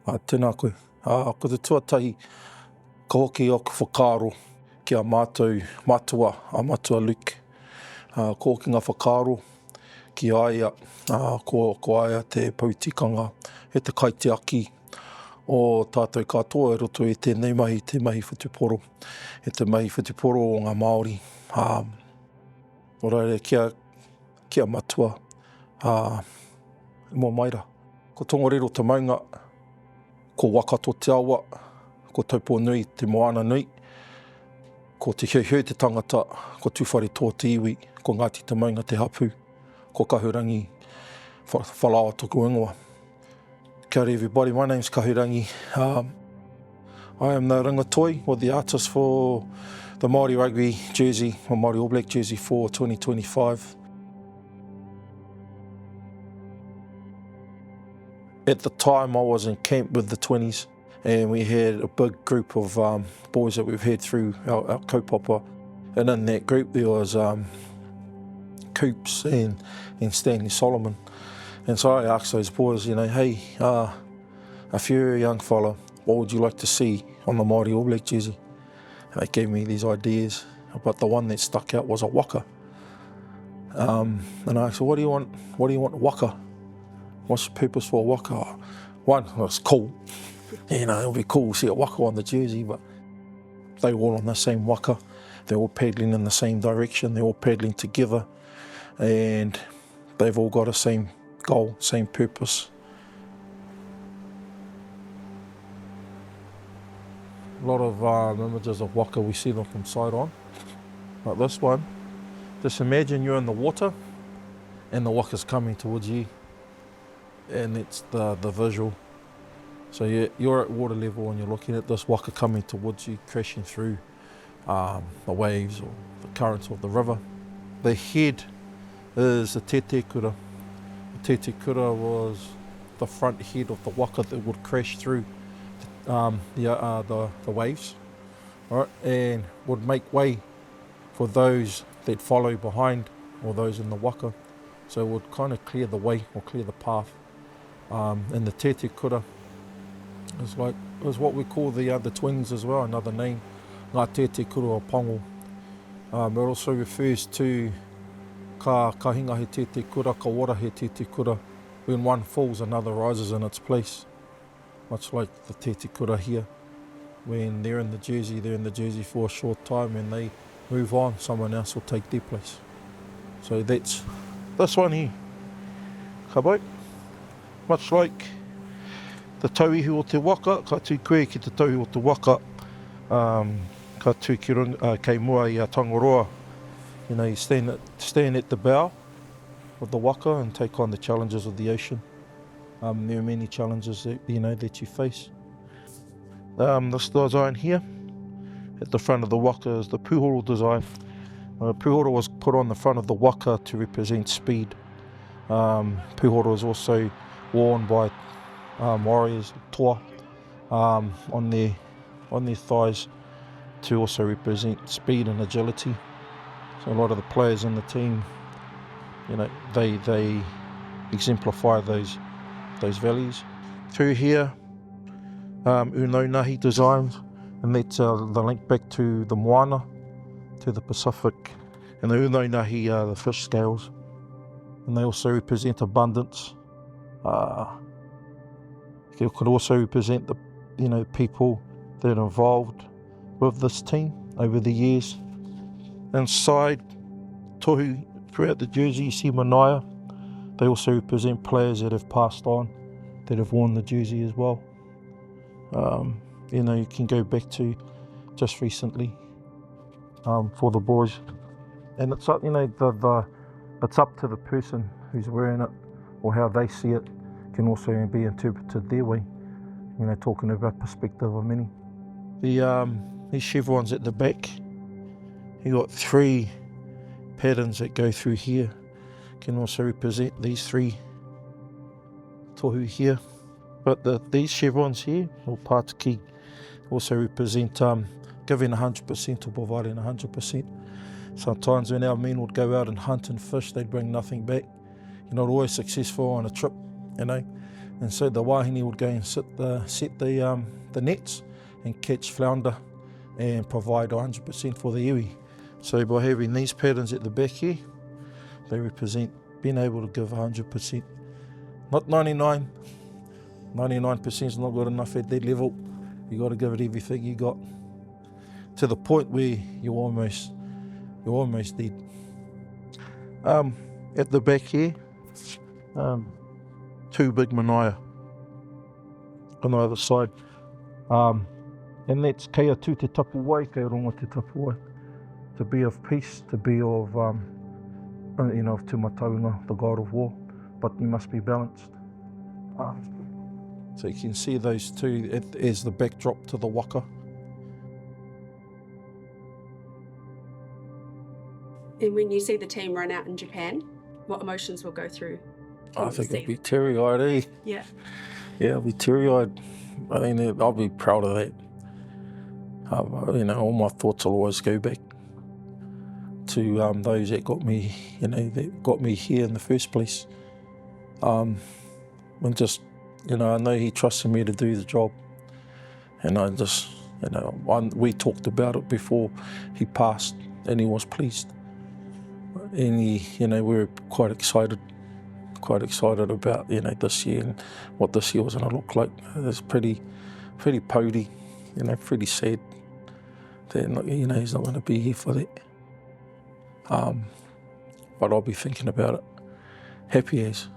Tēnā koe. Ko te tuatahi ka hoki o ka whakaaro ki a mātou matua, a matua Luke. Ko hoki ngā whakaaro ki aia, ko aia te pautikanga, he te kaitiaki o tātou katoa e roto i tēnei mahi, te mahi whutuporo. He te mahi whutuporo o ngā Māori. Oraire, kia matua, mua maira. Ko tongorero te maunga, ko waka tō te awa, ko taupō nui te moana nui, ko te hiuhiu te tangata, ko tūwhare tō te iwi, ko Ngāti te maunga te hapu, ko Kahurangi Falaoa tōku ingoa. Kia ora everybody, my name's Kahurangi. I am the ringatoi, or the artist for the Māori Rugby jersey, or Māori All Black jersey for 2025. At the time I was in camp with the 20s and we had a big group of boys that we've had through our kaupapa, and in that group there was Coops and Stanley Solomon. And so I asked those boys, you know, hey, if you're a young fella, what would you like to see on the Māori All Black jersey? And they gave me these ideas, but the one that stuck out was a waka. And I said, what do you want waka? What's the purpose for a waka? One, it's cool. You know, it'll be cool to see a waka on the jersey, but they're all on the same waka. They're all paddling in the same direction. They're all paddling together, and they've all got the same goal, same purpose. A lot of images of waka, we see them from side on, like this one. Just imagine you're in the water and the waka's coming towards you. And it's the visual. So you're at water level and you're looking at this waka coming towards you, crashing through the waves or the currents of the river. The head is the tete kura. The tete kura was the front head of the waka that would crash through the waves, right, and would make way for those that follow behind or those in the waka. So it would kind of clear the way or clear the path. And the tete kura is what we call the twins as well, another name, ngā tete kura o pango. It also refers to ka hinga he tete kura, ka wara he tete kura. When one falls, another rises in its place. Much like the tete kura here. When they're in the jersey for a short time and they move on, someone else will take their place. So that's this one here. Ka bai. Much like the tauihu o te waka, ka tū koe ki te tauihu o te waka, ka tū kei mua i a tangaroa. You know, you stand at the bow of the waka and take on the challenges of the ocean. There are many challenges that you face. This design here, at the front of the waka, is the puhoro design. Puhoro was put on the front of the waka to represent speed. Puhoro is also worn by warriors, toa, on their thighs to also represent speed and agility. So a lot of the players in the team, you know, they exemplify those values. Through here, unonahi designs, and that's the link back to the moana, to the Pacific, and the unonahi are the fish scales, and they also represent abundance. It could also represent the people that are involved with this team over the years. Inside tohu, throughout the jersey, you see manaia. They also represent players that have passed on, that have worn the jersey as well. You can go back to just recently for the boys, and it's up, it's up to the person who's wearing it or how they see it. Can also be interpreted their way, talking about perspective of many. These chevrons at the back, you got 3 patterns that go through here, can also represent these 3 tohu here. But these chevrons here, or pātiki, also represent giving 100% or providing 100%. Sometimes when our men would go out and hunt and fish, they'd bring nothing back. You're not always successful on a trip, and And so the wahine would go and set the nets and catch flounder and provide 100% for the iwi. So by having these patterns at the back here, they represent being able to give 100%. Not 99, 99% is not good enough at that level. You got to give it everything you got, to the point where you're almost dead. At the back here, 2 big manaia on either side. And that's kia tu te tapu wai, kia rongo te tapu wai. To be of peace, to be of, of taonga, the god of war, but you must be balanced. So you can see those two as the backdrop to the waka. And when you see the team run out in Japan, what emotions will go through? I think I'll be teary-eyed, eh? Yeah. Yeah, I'll be teary-eyed. I mean, I'll be proud of that. All my thoughts will always go back to those that got me, that got me here in the first place. And just, I know he trusted me to do the job. And I just, we talked about it before he passed, and he was pleased. And we were quite excited about, this year and what this year was going to look like. It's pretty pouty, pretty sad that, he's not going to be here for that. But I'll be thinking about it. Happy as.